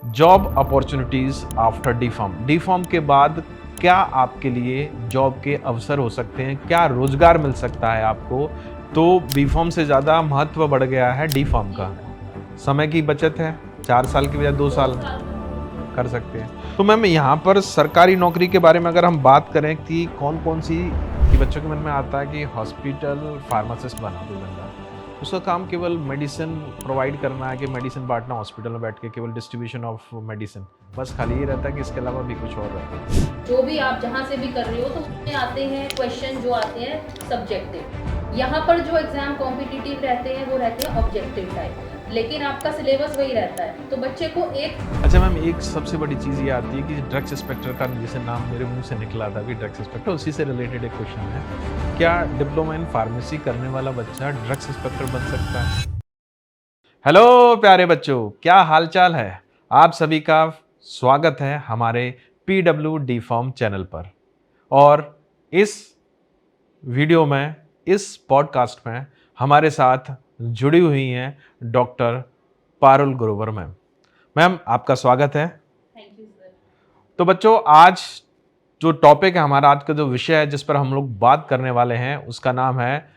Job opportunities after D pharm के बाद क्या आपके लिए जॉब के अवसर हो सकते हैं, क्या रोजगार मिल सकता है आपको। तो बी फार्म से ज़्यादा महत्व बढ़ गया है डी फार्म का। समय की बचत है, 4 साल की बजाय 2 साल कर सकते हैं। तो मैम यहाँ पर सरकारी नौकरी के बारे में अगर हम बात करें कि कौन कौन सी, कि बच्चों के मन में आता है कि हॉस्पिटल फार्मासिस्ट बना दो बंदा, उसका काम केवल मेडिसिन प्रोवाइड करना है, कि मेडिसिन बांटना हॉस्पिटल में बैठ के, केवल डिस्ट्रीब्यूशन ऑफ मेडिसिन, बस खाली ये रहता है कि इसके अलावा भी कुछ और रहता है। जो भी आप जहाँ से भी कर रहे हो तो उसमें आते हैं क्वेश्चन जो आते हैं सब्जेक्टिव। यहाँ पर जो एग्जाम कॉम्पिटिटिव रहते हैं वो रहते हैं ऑब्जेक्टिव टाइप, लेकिन आपका सिलेबस वही रहता है। तो बच्चे को एक अच्छा मैम, एक सबसे बड़ी चीज़ ये आती है कि ड्रग्स इंस्पेक्टर का जैसे नाम मेरे मुंह से निकला था कि ड्रग्स इंस्पेक्टर, उसी से रिलेटेड एक क्वेश्चन है, क्या डिप्लोमा इन फार्मेसी करने वाला बच्चा ड्रग्स इंस्पेक्टर बन सकता है। हेलो प्यारे बच्चों, क्या हालचाल है। आप सभी का स्वागत है हमारे PW फॉर्म चैनल पर। और इस वीडियो में, इस पॉडकास्ट में हमारे साथ जुड़ी हुई हैं doctor Parul Grover ma'am. Ma'am आपका स्वागत है। Thank you sir. तो बच्चों, आज जो टॉपिक है हमारा, आज का जो विषय है जिस पर हम लोग बात करने वाले हैं, उसका नाम है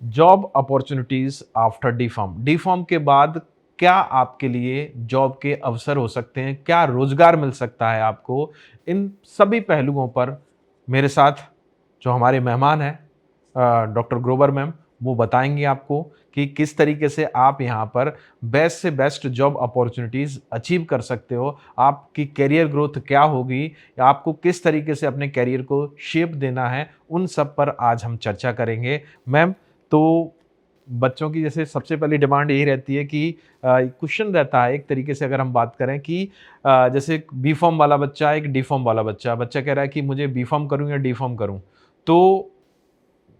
job opportunities after D pharm के बाद क्या आपके लिए जॉब के अवसर हो सकते हैं, क्या रोजगार मिल सकता है आपको। इन सभी पहलुओं पर मेरे साथ जो हमारे मेहमान हैं डॉक्टर ग्रोवर मैम, वो बताएंगे आपको कि किस तरीके से आप यहाँ पर बेस्ट से बेस्ट जॉब अपॉर्चुनिटीज़ अचीव कर सकते हो, आपकी करियर ग्रोथ क्या होगी, या आपको किस तरीके से अपने करियर को शेप देना है, उन सब पर आज हम चर्चा करेंगे। मैम, तो बच्चों की जैसे सबसे पहली डिमांड यही रहती है कि क्वेश्चन रहता है एक तरीके से, अगर हम बात करें कि जैसे बी फॉर्म वाला बच्चा, एक डी फॉर्म वाला बच्चा, बच्चा कह रहा है कि मुझे बी फॉर्म करूँ या डी फॉर्म करूँ। तो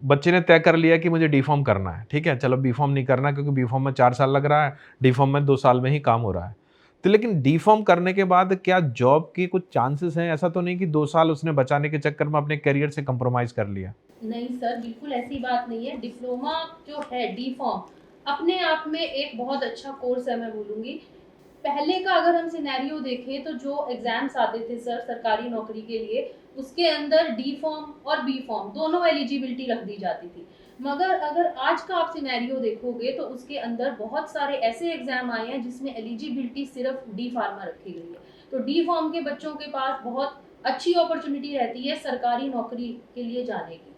बच्चे ने तय कर लिया कि मुझे डी फॉर्म करना है, ठीक है, चलो बी फॉर्म नहीं करना क्योंकि बी फॉर्म में 4 साल लग रहा है, डी फॉर्म में 2 साल में ही काम हो रहा है। तो लेकिन डी फॉर्म करने के बाद क्या जॉब की कुछ चांसेस हैं, ऐसा तो नहीं कि 2 साल उसने बचाने के चक्कर में अपने करियर से कंप्रोमाइज कर लिया। नहीं सर, बिल्कुल ऐसी बात नहीं है। डिप्लोमा जो है डी फॉर्म अपने आप में एक बहुत अच्छा कोर्स है, मैं बोलूँगी। पहले का अगर हम सिनेरियो देखें तो जो एग्जाम्स आते थे सर सरकारी नौकरी के लिए, उसके अंदर डी फॉर्म और बी फॉर्म दोनों एलिजिबिलिटी रख दी जाती थी। मगर अगर आज का आप सिनेरियो देखोगे तो उसके अंदर बहुत सारे ऐसे एग्जाम आए हैं जिसमें एलिजिबिलिटी सिर्फ डी फार्मा रखी गई है। तो डी फॉर्म के बच्चों के पास बहुत अच्छी अपॉर्चुनिटी रहती है सरकारी नौकरी के लिए जाने की।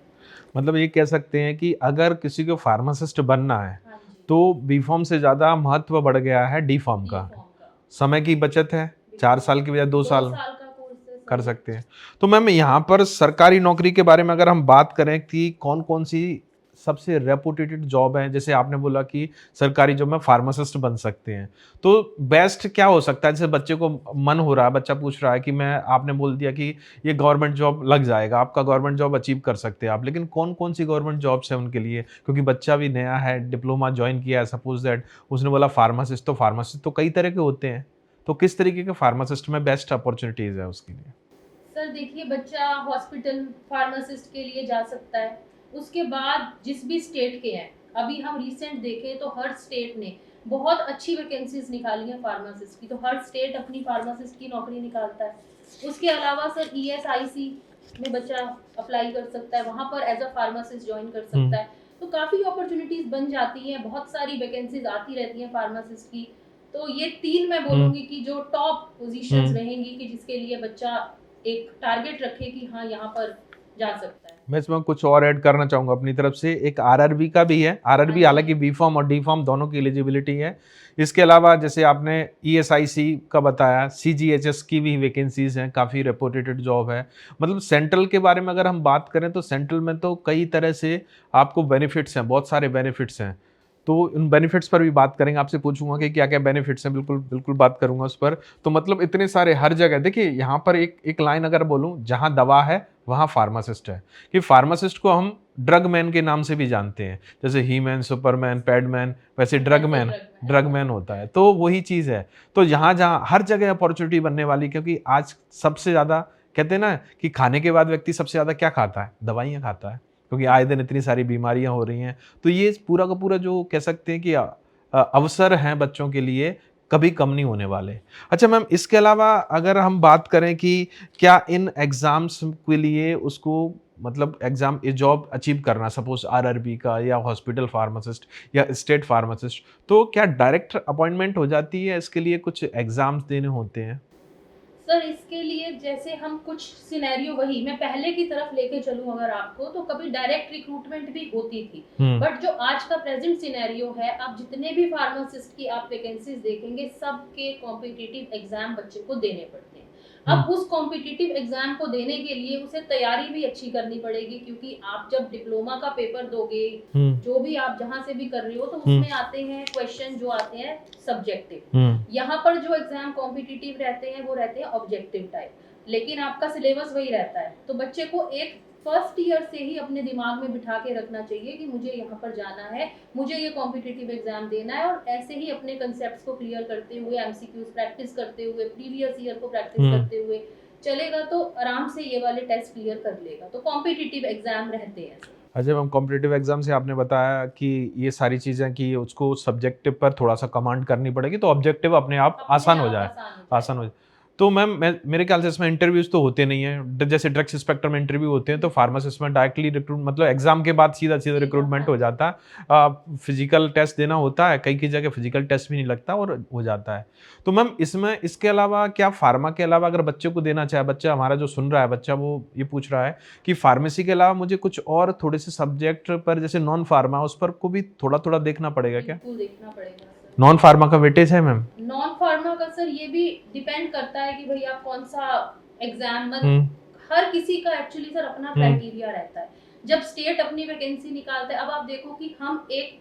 मतलब ये कह सकते हैं कि अगर किसी को फार्मासिस्ट बनना है हाँ जी। तो बी फॉर्म से ज़्यादा महत्व बढ़ गया है डी फॉर्म डी का। फॉर्म का समय की बचत है, 4 साल की बजाय दो दो साल साल का कोर्स है कर सर ये। सकते हैं। तो मैम यहाँ पर सरकारी नौकरी के बारे में अगर हम बात करें कि कौन कौन सी सबसे रेपुटेटेड जॉब है, जैसे आपने बोला कि सरकारी जॉब में फार्मासिस्ट बन सकते हैं, तो बेस्ट क्या हो सकता है। जैसे बच्चे को मन हो रहा है, बच्चा पूछ रहा है कि मैं, आपने बोल दिया कि ये गवर्नमेंट जॉब लग जाएगा, आपका गवर्नमेंट जॉब अचीव कर सकते हैं आप, लेकिन कौन कौन सी गवर्नमेंट जॉब्स है उनके लिए, क्योंकि बच्चा भी नया है, डिप्लोमा ज्वाइन किया है, सपोज दैट उसने बोला फार्मासिस्ट, तो फार्मासिस्ट तो कई तरह के होते हैं, तो किस तरीके के फार्मासिस्ट में बेस्ट अपॉर्चुनिटीज है उसके लिए। सर देखिए, बच्चा हॉस्पिटल फार्मासिस्ट के लिए जा सकता है। उसके बाद जिस भी स्टेट के हैं, अभी हम रिसेंट देखें तो हर स्टेट ने बहुत अच्छी वैकेंसीज निकाली हैं फार्मासिस्ट की। तो हर स्टेट अपनी फार्मासिस्ट की नौकरी निकालता है। उसके अलावा सर ESIC में बच्चा अप्लाई कर सकता है, वहाँ पर एज अ फार्मासिस्ट ज्वाइन कर सकता है। तो काफ़ी अपॉर्चुनिटीज बन जाती हैं, बहुत सारी वैकेंसीज आती रहती हैं फार्मासिस्ट की। तो ये 3 मैं बोलूँगी कि जो टॉप पोजीशंस रहेंगी कि जिसके लिए बच्चा एक टारगेट रखे कि हाँ यहाँ पर जा सकता है। मैं इसमें कुछ और ऐड करना चाहूँगा अपनी तरफ से, एक आरआरबी का भी है। आरआरबी हालांकि बी फॉर्म और डी फॉर्म दोनों की एलिजिबिलिटी है। इसके अलावा जैसे आपने ESIC का बताया, CGHS की भी वैकेंसीज हैं, काफ़ी रेपुटेटेड जॉब है। मतलब सेंट्रल के बारे में अगर हम बात करें तो सेंट्रल में तो कई तरह से आपको बेनिफिट्स हैं, बहुत सारे बेनिफिट्स हैं। तो उन बेनिफिट्स पर भी बात करेंगे, आपसे पूछूंगा कि क्या क्या बेनिफिट्स हैं, बिल्कुल बिल्कुल बात करूंगा उस पर। तो मतलब इतने सारे हर जगह देखिए, यहाँ पर एक एक लाइन अगर बोलूँ, जहाँ दवा है वहाँ फार्मासिस्ट है, कि फार्मासिस्ट को हम ड्रग मैन के नाम से भी जानते हैं, जैसे ही मैन, सुपरमैन, पैडमैन, वैसे ड्रग मैन होता है, तो वही चीज़ है। तो यहाँ जहाँ हर जगह अपॉर्चुनिटी बनने वाली, क्योंकि आज सबसे ज़्यादा कहते हैं ना कि खाने के बाद व्यक्ति सबसे ज़्यादा क्या खाता है, दवाइयाँ खाता है, क्योंकि आए दिन इतनी सारी बीमारियां हो रही हैं। तो ये पूरा का पूरा जो कह सकते हैं कि अवसर हैं बच्चों के लिए, कभी कम नहीं होने वाले। अच्छा मैम, इसके अलावा अगर हम बात करें कि क्या इन एग्ज़ाम्स के लिए उसको मतलब एग्ज़ाम ये जॉब अचीव करना, सपोज़ आरआरबी का या हॉस्पिटल फार्मासिस्ट या स्टेट फार्मासिस्ट, तो क्या डायरेक्ट अपॉइंटमेंट हो जाती है? इसके लिए कुछ एग्ज़ाम्स देने होते हैं? सर इसके लिए जैसे हम कुछ सिनेरियो वही मैं पहले की तरफ लेके चलूँ अगर आपको तो कभी डायरेक्ट रिक्रूटमेंट भी होती थी। हुँ, बट जो आज का प्रेज़ेंट सिनेरियो है, आप जितने भी फार्मासिस्ट की आप वैकेंसीज़ देखेंगे सबके कॉम्पिटिटिव एग्ज़ाम बच्चे को देने पड़ते हैं। हुँ, अब उस कॉम्पिटिटिव एग्ज़ाम को देने के लिए उसे तैयारी भी अच्छी करनी पड़ेगी क्योंकि आप जब डिप्लोमा का पेपर दोगे, हुँ, जो भी आप जहाँ से भी कर रहे हो तो हुँ, उसमें आते हैं क्वेश्चन जो आते हैं सब्जेक्टिव। हुँ, यहाँ पर जो एग्जाम कॉम्पिटिटिव रहते हैं वो रहते हैं ऑब्जेक्टिव टाइप लेकिन आपका सिलेबस वही रहता है तो बच्चे को एक फर्स्ट ईयर से ही अपने दिमाग में बिठा के रखना चाहिए कि मुझे यहाँ पर जाना है, मुझे ये कॉम्पिटिटिव एग्जाम देना है और ऐसे ही अपने कंसेप्ट को क्लियर करते हुए एमसीक्यूज प्रैक्टिस करते हुए प्रीवियस ईयर को प्रैक्टिस हुँ। करते हुए चलेगा तो आराम से ये वाले टेस्ट क्लियर कर लेगा। तो कॉम्पिटिटिव एग्जाम रहते हैं। अच्छा मैम, कॉम्पिटिटिव एग्ज़ाम से आपने बताया कि ये सारी चीज़ें कि उसको सब्जेक्टिव पर थोड़ा-सा कमांड करनी पड़ेगी, तो ऑब्जेक्टिव अपने आप अपने आसान हो आप जाए, आसान हो आसान हो जाएगा। जाए। तो मैम मैं मेरे ख्याल से इसमें इंटरव्यूज़ तो होते नहीं हैं। जैसे ड्रग्स इंस्पेक्टर में इंटरव्यू होते हैं, तो फार्मासिस्ट में डायरेक्टली रिक्रूट मतलब एग्ज़ाम के बाद सीधा-सीधा सीधा रिक्रूटमेंट हाँ हो जी। जाता है। फिज़िकल टेस्ट देना होता है, कई-कई जगह फिज़िकल टेस्ट भी नहीं लगता और हो जाता है। तो मैम इसमें इसके अलावा क्या फ़ार्मा के अलावा अगर बच्चे को देना चाहे, बच्चा हमारा जो सुन रहा है, बच्चा वो ये पूछ रहा है कि फार्मेसी के अलावा मुझे कुछ और थोड़े से सब्जेक्ट पर जैसे नॉन फार्मा उस पर को भी थोड़ा-थोड़ा देखना पड़ेगा क्या? बिल्कुल देखना पड़ेगा सर। नॉन फार्मा का वेटेज है मैम? नॉन फार्मा का सर ये भी डिपेंड करता है कि भई आप कौन-सा एग्ज़ाम हुँ, हर किसी का एक्चुअली सर अपना हुँ, क्राइटेरिया रहता है। जब स्टेट अपनी वैकेंसी निकालता है, अब आप देखो कि हम एक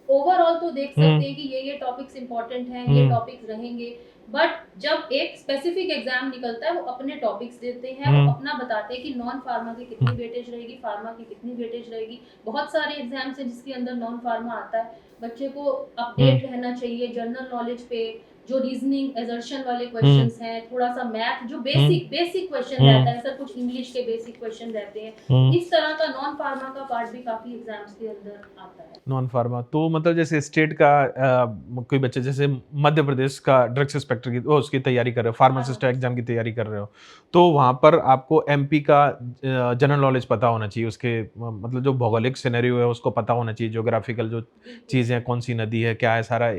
ओवरऑल तो देख हुँ, सकते हैं कि ये टॉपिक्स इम्पोर्टेंट हैं, ये हुँ, टॉपिक्स रहेंगे। बट जब एक स्पेसिफिक एग्ज़ाम निकलता है, वो अपने टॉपिक्स देते हैं, वो हुँ, अपना बताते हैं कि नॉन फार्मा की हुँ, कितनी वेटेज रहेगी, फार्मा की कितनी वेटेज रहेगी। बहुत सारे एग्ज़ाम्स हैं जिसके अंदर नॉन फार्मा आता है। बच्चे को हुँ, अपडेट रहना चाहिए जनरल नॉलेज पे, जो रीजनिंग एजर्शन वाले हुँ, क्वेश्चंस हैं, थोड़ा-सा मैथ जो हुँ, बेसिक बेसिक क्वेश्चन हुँ, रहता है सर, कुछ इंग्लिश के बेसिक क्वेश्चन रहते हैं। तो हुँ। इस तरह का नॉन फार्मा का पार्ट भी काफ़ी एग्ज़ाम्स के अंदर आता है। नॉन फार्मा तो मतलब जैसे स्टेट का कोई बच्चे जैसे मध्य प्रदेश का ड्रग्स इंस्पेक्टर की उसकी तैयारी कर रहे हो, फार्मासिस्ट फार्मासिस्ट एग्जाम की तैयारी कर रहे हो, तो वहाँ पर आपको एमपी का जनरल नॉलेज पता होना चाहिए, उसके मतलब जो भौगोलिक सिनेरियो है उसको पता होना चाहिए, ज्योग्राफिकल जो बिल्कुल चीज़ें हैं, सर। कौन सी नदी है, क्या है, सारा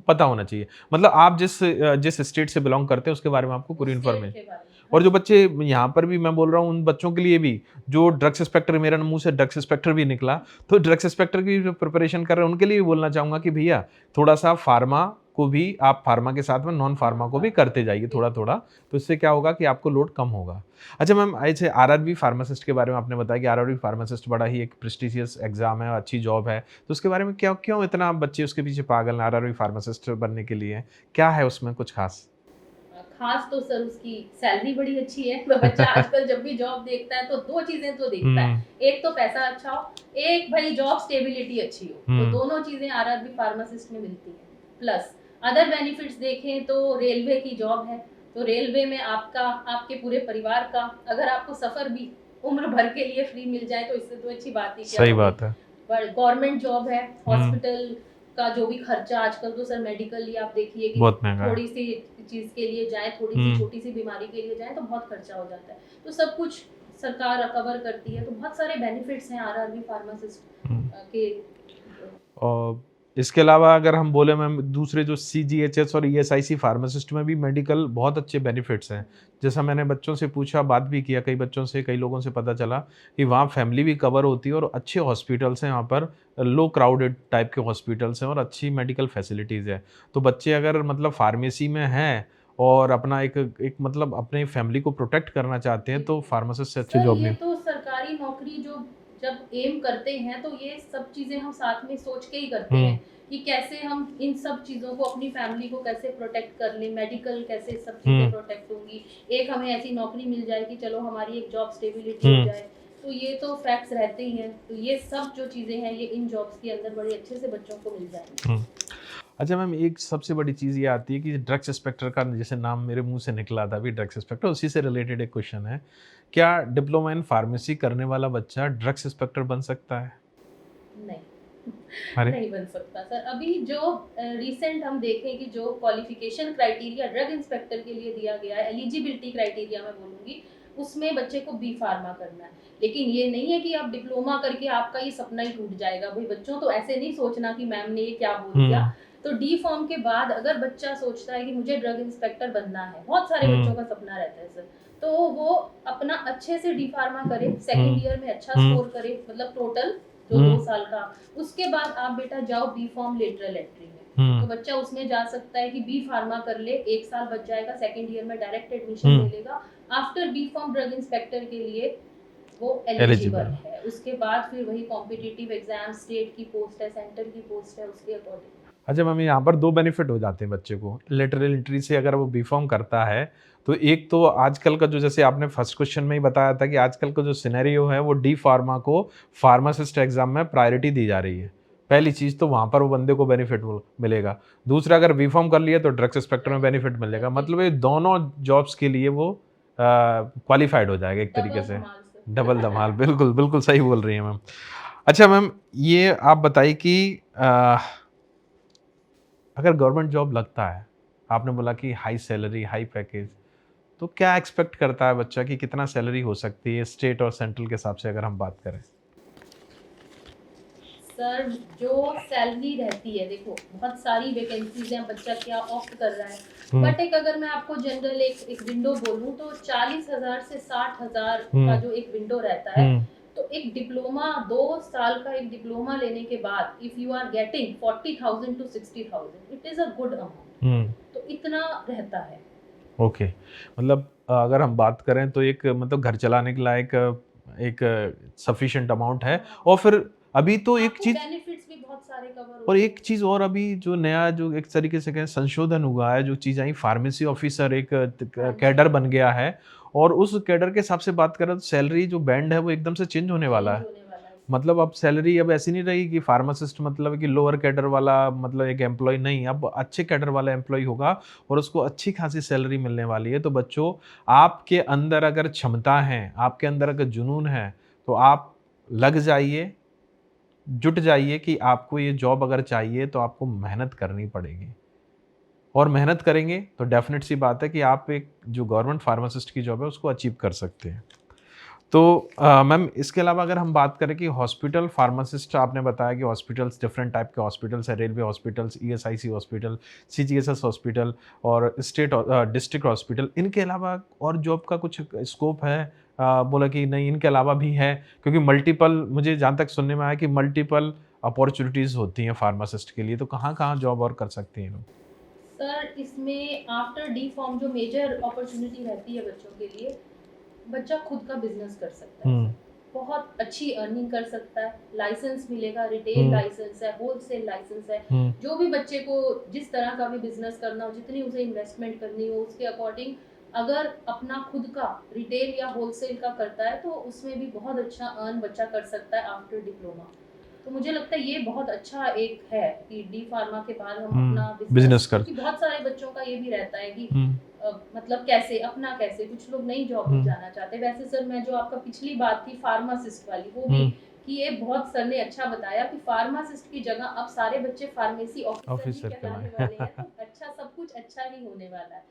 पता होना चाहिए। मतलब आप जिस स्टेट से बिलोंग करते हैं उसके बारे में आपको पूरी उस स्टेट इन्फॉर्मेशन। के बारे में। हाँ और जो जी। बच्चे यहाँ पर भी मैं बोल रहा हूँ उन बच्चों के लिए भी जो ड्रग्स इंस्पेक्टर, मेरा मुंह से ड्रग्स इंस्पेक्टर भी निकला, तो ड्रग्स इंस्पेक्टर की जो प्रिपरेशन कर रहे हैं उनके लिए भी बोलना चाहूंगा कि भैया थोड़ा सा फार्मा को भी आप फार्मा के साथ में नॉन फार्मा नॉन को भी फार्मा करते जाइए थोड़ा बिल्कुल। थोड़ा। तो इससे क्या होगा कि आपको लोड कम होगा। अच्छा मैम, ऐसे आरआरबी फार्मासिस्ट के बारे में आपने बताया कि आरआरबी फार्मासिस्ट बड़ा ही एक प्रेस्टिजियस एग्जाम है, अच्छी जॉब है, तो उसके बारे में क्या क्यों इतना बच्चे उसके पीछे पागल हैं आरआरबी फार्मासिस्ट बनने के लिए? क्या है उसमें कुछ खास? खास तो सर उसकी सैलरी बड़ी अच्छी है। तो बच्चा आजकल जब भी जॉब देखता है तो 2 चीज़ें तो देखता है। हम्म, एक तो पैसा अच्छा हो, एक भई जॉब स्टेबिलिटी अच्छी हो। तो हम्म, दोनों चीज़ें आरआरबी फार्मासिस्ट में मिलती हैं। प्लस अदर बेनिफिट्स देखें तो रेलवे की जॉब है। तो रेलवे में आपका, आपके पूरे परिवार का अगर आपको सफ़र भी उम्र भर के लिए फ्री मिल जाए तो इससे तो अच्छी बात ही क्या सही होगी। बात है। पर गवर्नमेंट जॉब है, हम्म, हॉस्पिटल का जो भी खर्चा आजकल तो सर मेडिकली आप देखिए कि बहुत महंगा है। थोड़ी-सी चीज़ के लिए जाएँ, थोड़ी-सी हम्म, छोटी-सी बीमारी के लिए जाएँ तो बहुत खर्चा हो जाता है। तो सब कुछ सरकार कवर करती है, तो बहुत सारे बेनिफिट्स हैं आरआरबी फार्मासिस्ट हम्म। के। और इसके अलावा अगर हम बोले मैम दूसरे जो सीजीएचएस और ईएसआईसी फार्मासिस्ट में भी मेडिकल बहुत अच्छे बेनिफिट्स हैं। जैसा मैंने बच्चों से पूछा, बात भी किया कई बच्चों से, कई लोगों से पता चला कि वहाँ फैमिली भी कवर होती है और अच्छे हॉस्पिटल्स हैं यहाँ पर, लो क्राउडेड टाइप के हॉस्पिटल्स हैं और अच्छी मेडिकल फैसिलिटीज़ है। तो बच्चे अगर मतलब फार्मेसी में हैं और अपना एक एक मतलब अपने फैमिली को प्रोटेक्ट करना चाहते हैं तो बिल्कुल। फार्मासिस्ट से अच्छी सर जॉब ये नहीं। तो सरकारी नौकरी जो जब एम करते हैं तो ये सब चीज़ें हम साथ में सोच के ही करते हुँ, हैं कि कैसे हम इन सब चीज़ों को अपनी फैमिली को कैसे प्रोटेक्ट कर लें, मेडिकल कैसे सब चीज़ें हुँ, प्रोटेक्ट होंगी। एक हमें ऐसी नौकरी मिल जाए कि चलो हमारी एक जॉब स्टेबिलिटी हो हुँ, जाए। तो ये तो फैक्ट्स रहते ही हैं। तो ये सब जो चीज़ें हैं ये इन जॉब्स के अंदर बड़े अच्छे से बच्चों को मिल जाएँगी। हुँ। अच्छा मैम, एक सबसे बड़ी चीज़ ये आती है कि ड्रग्स इंस्पेक्टर का जैसे नाम मेरे मुँह से निकला था अभी, ड्रग्स इंस्पेक्टर, उसी से रिलेटेड एक क्वेश्चन है। क्या डिप्लोमा इन फार्मेसी करने वाला बच्चा ड्रग्स इंस्पेक्टर बन सकता है? नहीं। अरे नहीं बन सकता सर। अभी जो रिसेंट हम देखें कि जो क्वालिफिकेशन क्राइटेरिया ड्रग इंस्पेक्टर के लिए दिया गया है, एलिजिबिलिटी क्राइटेरिया मैं बोलूँगी, उसमें बच्चे को बी फार्मा करना है। लेकिन ये नहीं है कि आप डिप्लोमा करके आपका ये सपना ही टूट जाएगा। भाई बच्चों तो ऐसे नहीं सोचना कि मैम ने ये क्या बोल दिया। हम्म तो डी फॉर्म के बाद अगर बच्चा सोचता है कि मुझे ड्रग इंस्पेक्टर बनना है, बहुत सारे बच्चों हम्म का सपना रहता है सर, तो वो अपना अच्छे से डी फार्मा करे, हम्म सेकेंड ईयर में अच्छा हम्म स्कोर करे, मतलब टोटल जो हम्म 2 साल का। उसके बाद आप बेटा जाओ बी फॉर्म लेटरल एंट्री में, तो हम्म बच्चा उसमें जा सकता है कि बी फार्मा कर ले, 1 साल बच जाएगा, सेकेंड ईयर में डायरेक्ट एडमिशन ले हम्म लेगा। After B pharm drug inspector के लिए वो एलिजिबल। एलिजिबल है। उसके बाद फिर वही कॉम्पिटिटिव एग्जाम, स्टेट की पोस्ट है, सेंटर की पोस्ट है, उसके अकॉर्डिंग। अच्छा मैम, यहाँ पर दो बेनिफिट हो जाते हैं बच्चे को लेटरल एंट्री से अगर वो बीफॉर्म करता है। तो एक तो आजकल का जो, जैसे आपने फर्स्ट क्वेश्चन में ही बताया था कि आजकल का जो सिनेरियो है वो डी फार्मा को फार्मासिस्ट एग्जाम में प्रायोरिटी दी जा रही है। पहली चीज़ तो वहाँ पर वो बंदे को बेनिफिट मिलेगा। दूसरा, अगर बीफॉर्म कर लिया तो ड्रग्स इंस्पेक्टर में बेनिफिट मिलेगा। मतलब ये दोनों जॉब्स के लिए वो क्वालिफाइड हो जाएगा एक तरीके डबल से। धमाल डबल धमाल, सर। बिल्कुल बिल्कुल सही बोल रही हैं मैम। अच्छा मैम, ये आप बताइए कि अगर गवर्नमेंट जॉब लगता है, आपने बोला कि हाई सैलरी, हाई पैकेज, तो क्या एक्सपेक्ट करता है बच्चा कि कितना सैलरी हो सकती है स्टेट और सेंट्रल के हिसाब से अगर हम बात करें? सर जो सैलरी रहती है, देखो बहुत सारी वैकेंसीज हैं, बच्चा क्या ऑप्ट कर रहा है। हम्म बट एक अगर मैं आपको जनरल एक विंडो बोलूँ तो 40,000 से 60,000 का हम्म जो एक विंडो रहता है। हम्म तो एक डिप्लोमा, 2 साल का एक डिप्लोमा लेने के बाद if you are getting 40,000 to 60,000, it is a good amount. हम्म तो इतना रहता है। ओके। मतलब अगर हम बात करें तो एक मतलब घर चलाने के लायक एक सफिशिएंट अमाउंट है। हाँ, और फिर अभी तो एक आपको चीज, बेनिफिट्स भी बहुत सारे कवर और होते एक हैं। चीज और अभी जो नया, जो एक तरीके से कहें संशोधन हुआ है, जो चीज आई, फार्मेसी ऑफिसर एक हाँ जी, कैडर बन गया है। और उस कैडर के हिसाब से बात करें तो सैलरी जो बैंड है वो एकदम से चेंज होने वाला चेंज है। होने वाला है। मतलब अब सैलरी अब ऐसी नहीं रहेगी कि फार्मासिस्ट मतलब कि लोअर कैडर वाला मतलब एक एम्प्लॉय नहीं, अब अच्छे कैडर वाला एम्प्लॉय होगा और उसको अच्छी खासी सैलरी मिलने वाली है। तो बच्चों, आपके अंदर अगर क्षमता है, आपके अंदर अगर जुनून है, तो आप लग जाइए, जुट जाइए कि आपको ये जॉब अगर चाहिए तो आपको मेहनत करनी पड़ेगी। और मेहनत करेंगे तो डेफिनेट सी बात है कि आप एक जो गवर्नमेंट फार्मासिस्ट की जॉब है उसको अचीव कर सकते हैं। तो मैम, इसके अलावा अगर हम बात करें कि हॉस्पिटल फार्मासिस्ट, आपने बताया कि हॉस्पिटल्स डिफरेंट टाइप के हॉस्पिटल्स हैं, railway hospitals, ESIC hospital, CGHS hospital और स्टेट डिस्ट्रिक्ट हॉस्पिटल, इनके अलावा और जॉब का कुछ स्कोप है? बोला कि नहीं इनके अलावा भी है, क्योंकि मल्टीपल, मुझे जहाँ तक सुनने में आया कि मल्टीपल अपॉर्चुनिटीज़ होती हैं फार्मासिस्ट के लिए, तो कहाँ कहाँ जॉब और कर सकते हैं लोग? सर इसमें आफ्टर डी फॉर्म जो मेजर अपॉर्चुनिटी रहती है बच्चों के लिए, बच्चा खुद का बिजनेस कर सकता है हम्म सर। बहुत अच्छी अर्निंग कर सकता है, लाइसेंस मिलेगा, रिटेल हम्म लाइसेंस है, होलसेल लाइसेंस है। हम्म जो भी बच्चे को जिस तरह का भी बिजनेस करना हो, जितनी उसे इन्वेस्टमेंट करनी हो, उसके अकॉर्डिंग अगर अपना खुद का रिटेल या होलसेल का करता है तो उसमें भी बहुत अच्छा अर्न बच्चा कर सकता है आफ्टर डिप्लोमा। तो मुझे लगता है ये बहुत अच्छा एक है कि डी फार्मा के बाद हम अपना बिजनेस, बिजनेस कर। क्योंकि बहुत सारे बच्चों का ये भी रहता है कि हम्म मतलब कैसे अपना, कैसे कुछ लोग नई जॉब में हम्म जाना चाहते। वैसे सर मैं जो आपका पिछली बात थी फार्मासिस्ट वाली, वो भी हम्म कि ये बहुत सर ने अच्छा बताया कि फार्मासिस्ट की जगह अब सारे बच्चे फार्मेसी ऑफिसर ही ऑफिसर कहलाने वाले हैं। करवाए। तो अच्छा, सब कुछ अच्छा ही होने वाला है।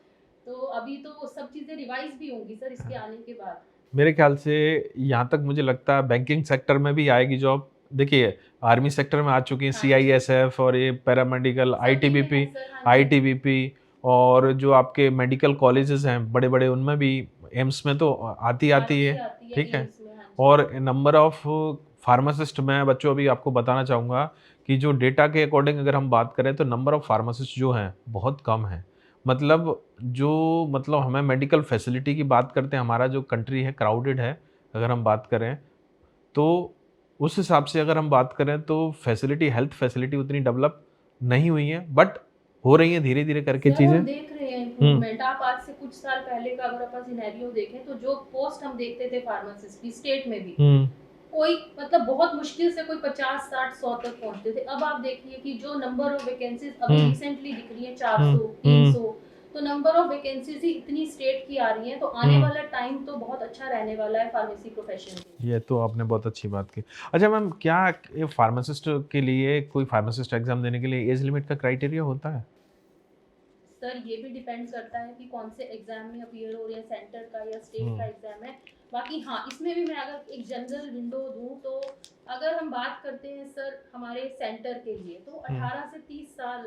तो अभी तो सब चीजें रिवाइज भी होंगी सर इसके आने के बाद। मेरे ख्याल से यहाँ तक मुझे लगता है बैंकिंग सेक्टर में भी आएगी जॉब। देखिए, आर्मी सेक्टर में आ चुकी हैं हाँ जी, सीआईएसएफ और ये पैरामेडिकल, सभी में है आईटीबीपी, सर। हाँ जी, आईटीबीपी, और जो आपके मेडिकल कॉलेजेस हैं बड़े बड़े, उनमें भी, एम्स में तो आती आती है। आती है ठीक है। एम्स में। हाँ जी, और नंबर ऑफ फार्मासिस्ट, मैं बच्चों अभी आपको बताना चाहूँगा कि जो डेटा के अकॉर्डिंग अगर हम बात करें तो नंबर ऑफ फार्मासिस्ट जो हैं बहुत कम है। मतलब जो, मतलब हमें मेडिकल फैसिलिटी की बात करते हैं, हमारा जो कंट्री है क्राउडेड है अगर हम बात करें, तो उस हिसाब से अगर हम बात करें तो फैसिलिटी, हेल्थ फैसिलिटी उतनी डेवलप नहीं हुई है, बट हो रही है धीरे धीरे करके सर चीज़ें। हम देख रहे हैं हुँ, इम्प्रूवमेंट। आप आज से कुछ साल पहले का अगर अपन सिनेरियो देखें तो जो पोस्ट हम देखते थे फार्मासिस्ट की स्टेट में भी, हुँ, कोई मतलब बहुत मुश्किल से कोई 50, 60, 100 तक पहुंचते थे। अब आप देखिए कि जो नंबर ऑफ वैकेंसीज अभी हुँ, रिसेंटली दिख रही है हुँ, 400, हुँ, 300। तो नंबर ऑफ वैकेंसीज ही इतनी स्टेट की आ रही हैं, तो आने हम्म। वाला टाइम तो बहुत अच्छा रहने वाला है फार्मेसी प्रोफेशन के लिए। ये तो आपने बहुत अच्छी बात की। अच्छा मैम, क्या ये फार्मासिस्ट के लिए, कोई फार्मासिस्ट एग्जाम देने के लिए एज लिमिट का क्राइटेरिया होता है? सर ये भी डिपेंड करता है कि कौन से एग्जाम में अपीयर हो रहे हैं, सेंटर का या स्टेट का हम्म। एग्जाम है। बाकी हाँ, इसमें भी मैं अगर एक जनरल विंडो दूं तो अगर हम बात करते हैं सर हमारे सेंटर के लिए, तो हम्म। 18 से 30 साल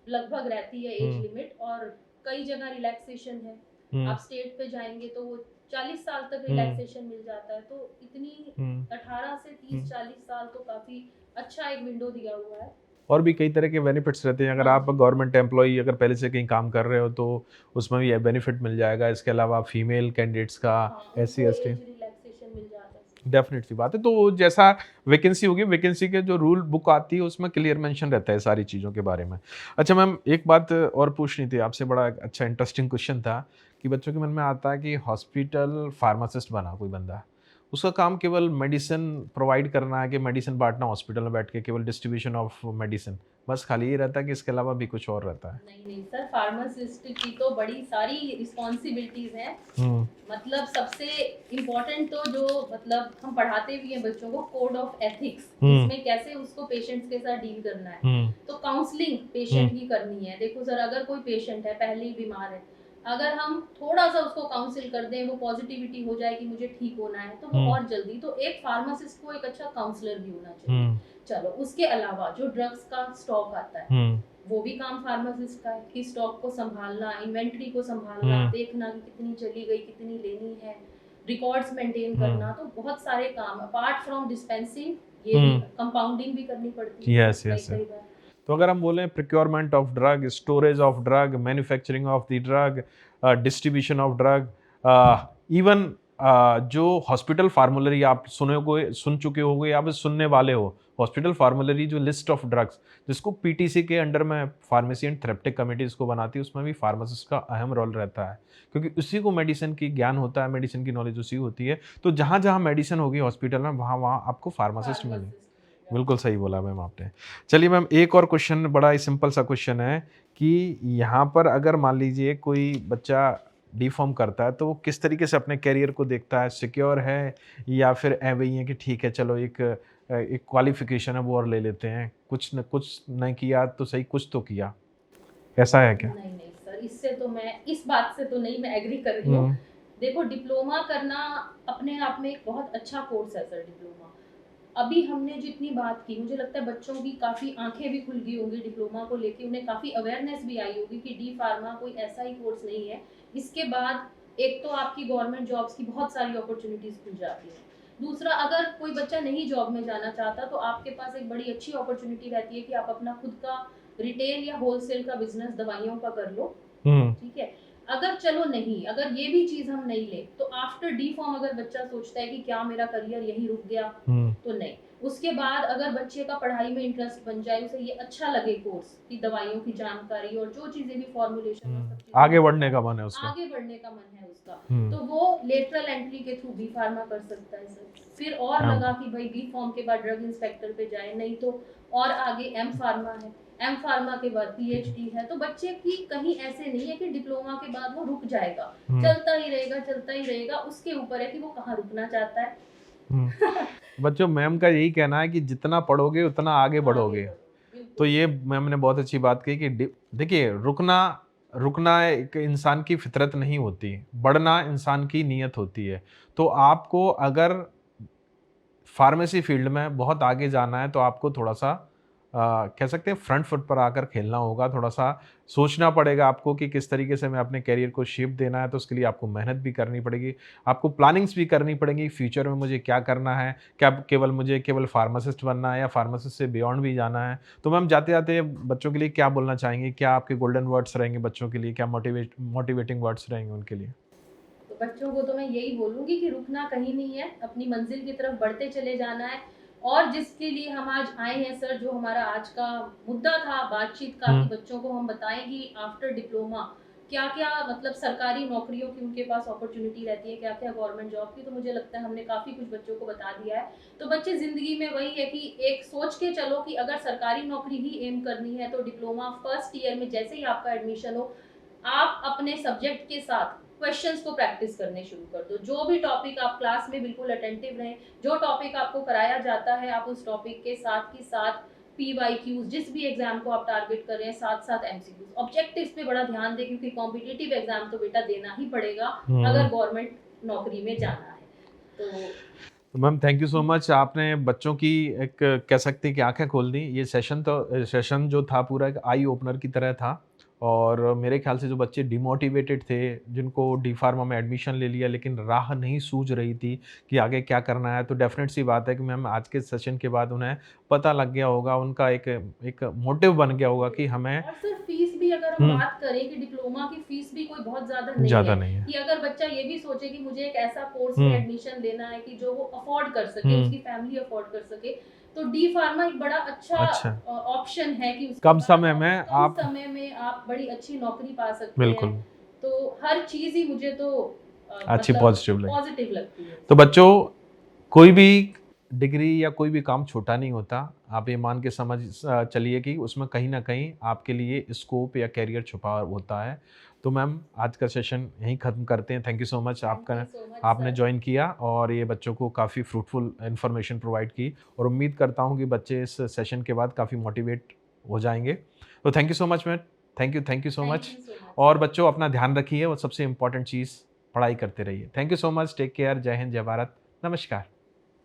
लगभग रहती है एज हम्म। लिमिट, और कई जगह रिलैक्सेशन है। हम्म। आप स्टेट पे जाएंगे तो वो 40 साल तक हम्म। रिलैक्सेशन मिल जाता है, तो इतनी हम्म। 18 से 30 हम्म। 40 साल तो काफी अच्छा एक विंडो दिया हुआ है। और भी कई तरह के बेनिफिट्स रहते हैं। अगर हाँ आप जी। गवर्नमेंट एम्प्लॉई अगर पहले से कहीं काम कर रहे हो तो उसमें भी ये बेनिफिट मिल जाएगा। इसके अलावा फीमेल कैंडिडेट्स का, हाँ, एससी उनको एसटी, एज रिलैक्सेशन मिल जाता है। डेफिनेट सी बात है। तो जैसा वैकेंसी होगी, वैकेंसी के जो रूल बुक आती है उसमें क्लियर मेंशन रहता है सारी चीज़ों के बारे में। अच्छा मैम, एक बात और पूछनी थी आपसे, बड़ा एक अच्छा इंटरेस्टिंग क्वेश्चन था कि बच्चों के मन में आता है कि हॉस्पिटल फार्मासिस्ट बना कोई बंदा, उसका काम केवल मेडिसिन प्रोवाइड करना है, कि मेडिसिन बांटना हॉस्पिटल में बैठ के, केवल डिस्ट्रीब्यूशन ऑफ मेडिसिन, बस खाली ये रहता है कि इसके अलावा भी कुछ और रहता है? नहीं नहीं सर, फार्मासिस्ट की तो बड़ी सारी रिस्पॉन्सिबिलिटीज हैं। हम्म। मतलब सबसे इम्पोर्टेंट तो जो मतलब हम पढ़ाते भी हैं बच्चों को, कोड ऑफ एथिक्स, हम्म। जिसमें कैसे उसको पेशेंट्स के साथ डील करना है। हम्म। तो काउंसलिंग पेशेंट हम्म। की करनी है। देखो सर, अगर कोई पेशेंट है पहले ही बीमार है, अगर हम थोड़ा सा उसको काउंसिल कर दें, वो पॉजिटिविटी हो जाए कि मुझे ठीक होना है, तो वो और जल्दी, तो एक फार्मासिस्ट को एक अच्छा काउंसलर भी होना चाहिए। हम्म। चलो, उसके अलावा जो ड्रग्स का स्टॉक आता है, हम्म। वो भी काम फार्मासिस्ट का है कि स्टॉक को संभालना, इन्वेंट्री को संभालना, हम्म। देखना कि कितनी चली गई, कितनी लेनी है, रिकॉर्ड्स मेंटेन हम्म। करना। तो बहुत सारे काम अपार्ट फ्रॉम डिस्पेंसिंग ये भी हम्म। कंपाउंडिंग भी करनी पड़ती है यस कई यस। कई बार। तो अगर हम बोलें procurement of drug, storage of drug, manufacturing of the drug, distribution of drug, even जो हॉस्पिटल फार्मूलरी आप सुन चुके होगे या फिर सुनने वाले हो, हॉस्पिटल फार्मूलरी जो लिस्ट ऑफ ड्रग्स जिसको पीटीसी के अंडर में फार्मेसी एंड थेरेप्टिक कमिटीज को बनाती है, उसमें भी फार्मासिस्ट का अहम रोल रहता है, क्योंकि उसी को मेडिसिन की ज्ञान होता है, मेडिसिन की नॉलेज उसी होती है। तो जहाँ जहाँ मेडिसिन होगी हॉस्पिटल में, वहाँ वहाँ आपको फार्मासिस्ट मिले। फार्मासिस्ट मिलेगा। बिल्कुल सही बोला मैम आपने। चलिए मैम, एक और क्वेश्चन, बड़ा ही सिंपल सा क्वेश्चन है कि यहाँ पर अगर मान लीजिए कोई बच्चा डी फार्म करता है तो वो किस तरीके से अपने करियर को देखता है? सिक्योर है या फिर ऐवे ही है कि ठीक है चलो एक एक क्वालिफिकेशन है वो और ले लेते हैं, कुछ न कुछ नहीं किया तो सही, कुछ तो किया, ऐसा है क्या? नहीं नहीं सर, इससे तो मैं इस बात से तो नहीं मैं एग्री कर रही हूँ। हम्म। देखो, डिप्लोमा करना अपने आप में एक बहुत अच्छा कोर्स है सर, डिप्लोमा। अभी हमने जितनी बात की, मुझे लगता है बच्चों की काफ़ी आंखें भी खुल गई होंगी डिप्लोमा को लेके, उन्हें काफ़ी अवेयरनेस भी आई होगी कि डी फार्मा कोई ऐसा ही कोर्स नहीं है। इसके बाद एक तो आपकी गवर्नमेंट जॉब्स की बहुत सारी अपॉर्चुनिटीज़ खुल जाती हैं। दूसरा, अगर कोई बच्चा नहीं जॉब में जाना चाहता तो आपके पास एक बड़ी अच्छी अपॉर्चुनिटी रहती है कि आप अपना खुद का रिटेल या होलसेल का बिजनेस दवाइयों का कर लो। हम्म। ठीक है। अगर चलो नहीं, अगर ये भी चीज हम नहीं ले, तो आफ्टर डी फॉर्म अगर बच्चा सोचता है कि क्या मेरा करियर यही रुक गया, हम्म। तो नहीं। उसके बाद अगर बच्चे का पढ़ाई में इंटरेस्ट बन जाए, उसे ये अच्छा लगे कोर्स की, दवाइयों की जानकारी और जो चीजें भी फॉर्मुलेशन और सब चीजें आगे भी बढ़ने पता का है, मन है उसका। आगे बढ़ने का मन है उसका, हम्म। तो वो लेटरल एंट्री के थ्रू बी फार्मा कर सकता है सर। फिर और हाँ। लगा कि भाई बी फॉर्म के बाद ड्रग इंस्पेक्टर पे जाए, नहीं तो और आगे एम फार्मा है, एम फार्मा के बाद पीएचडी है। तो बच्चे की कहीं ऐसे नहीं है कि डिप्लोमा के बाद वो रुक जाएगा, चलता ही रहेगा चलता ही रहेगा। उसके ऊपर है कि वो कहाँ रुकना चाहता है। बच्चों, मैम का यही कहना है कि जितना पढ़ोगे उतना आगे आगे बढ़ोगे। बढ़ो, तो बिल्कुल। ये मैम ने बहुत अच्छी बात कही कि देखिए, रुकना रुकना एक इंसान की फितरत नहीं होती, बढ़ना इंसान की नीयत होती है। तो आपको अगर फार्मेसी फील्ड में बहुत आगे जाना है तो आपको थोड़ा-सा कह सकते हैं फ्रंट फुट पर आकर खेलना होगा, थोड़ा-सा सोचना पड़ेगा आपको कि किस तरीके से हमें अपने करियर को शेप देना है, तो उसके लिए आपको मेहनत भी करनी पड़ेगी, आपको प्लानिंग्स भी करनी पड़ेंगी, फ्यूचर में मुझे क्या करना है, क्या मुझे केवल फार्मासिस्ट बनना है या फार्मासिस्ट से बियॉन्ड भी जाना है। तो मैम, जाते-जाते बच्चों के लिए क्या बोलना चाहेंगे? क्या आपके गोल्डन वर्ड्स रहेंगे बच्चों के लिए? क्या मोटिवेटिंग वर्ड्स रहेंगे उनके लिए? तो बच्चों को तो मैं यही बोलूंगी कि रुकना कहीं नहीं है, अपनी मंजिल की तरफ बढ़ते चले जाना है। और जिसके लिए हम आज आए हैं सर, जो हमारा आज का मुद्दा था बातचीत का, कि हुँ। बच्चों को हम बताएं कि आफ्टर डिप्लोमा क्या क्या मतलब सरकारी नौकरियों की उनके पास अपॉर्चुनिटी रहती है, क्या क्या गवर्नमेंट जॉब की। तो मुझे लगता है हमने काफ़ी कुछ बच्चों को बता दिया है। तो बच्चे ज़िंदगी में वही है कि एक सोच के चलो कि अगर सरकारी नौकरी ही एम करनी है, तो डिप्लोमा फर्स्ट ईयर में जैसे ही आपका एडमिशन हो, आप अपने सब्जेक्ट के साथ क्वेश्चंस को प्रैक्टिस करने शुरू कर दो। जो भी टॉपिक आप क्लास में बिल्कुल अटेंटिव रहें, जो टॉपिक आपको कराया जाता है आप उस टॉपिक के साथ ही साथ PYQs, जिस भी एग्जाम को आप टारगेट कर रहे हैं, साथ साथ MCQs, ऑब्जेक्टिव्स पे बड़ा ध्यान दें, क्योंकि कॉम्पिटिटिव एग्जाम तो बेटा देना ही पड़ेगा अगर गवर्नमेंट नौकरी में जाना है। तो ma'am thank you so much, आपने बच्चों की एक कह सकते हैं कि आंखें खोल दी। ये सेशन जो था पूरा एक आई ओपनर की तरह था, और मेरे ख्याल से जो बच्चे डिमोटिवेटेड थे, जिनको डी फार्मा में एडमिशन ले लिया लेकिन राह नहीं सूझ रही थी कि आगे क्या करना है, तो डेफिनेट सी बात है कि मैम आज के सेशन के बाद उन्हें पता लग गया होगा, उनका एक एक मोटिव बन गया होगा कि हमें और सर फीस भी अगर हम बात करें कि डिप्लोमा की फीस भी कोई बहुत ज्यादा नहीं ज़्यादा है, नहीं है। कि अगर बच्चा ये भी सोचे कि मुझे एक ऐसा कोर्स में हुँ, एडमिशन लेना है कि जो वो अफोर्ड कर सके, हुँ, उसकी फैमिली अफोर्ड कर सके, तो डी फार्मा एक बड़ा अच्छा अच्छा। ऑप्शन है कि उसके कम बाद समय में कम आप समय में आप बड़ी अच्छी नौकरी पा सकते हैं। बिल्कुल, तो हर चीज ही मुझे तो अच्छी मतलब पॉजिटिव लगी। पॉजिटिव लगती है। तो बच्चों, कोई भी डिग्री या कोई भी काम छोटा नहीं होता। आप ये मान के चलिए कि उसमें कहीं न कहीं आपके लिए स्कोप या करियर छुपा होता है। तो मैम आज का सेशन यहीं ख़त्म करते हैं। Thank you so much, thank आपका यू सो मच आपने सर। जॉइन किया और ये बच्चों को काफ़ी फ्रूटफुल इन्फॉर्मेशन प्रोवाइड की, और उम्मीद करता हूँ कि बच्चे इस सेशन के बाद काफ़ी मोटिवेट हो जाएँगे। तो thank you so much ma'am. Thank you so thank much. You so much और सर। बच्चों अपना ध्यान रखिए, और सबसे इम्पोर्टेंट चीज़ पढ़ाई करते रहिए। Thank you so much. Take care. जय हिंद, जय भारत। नमस्कार।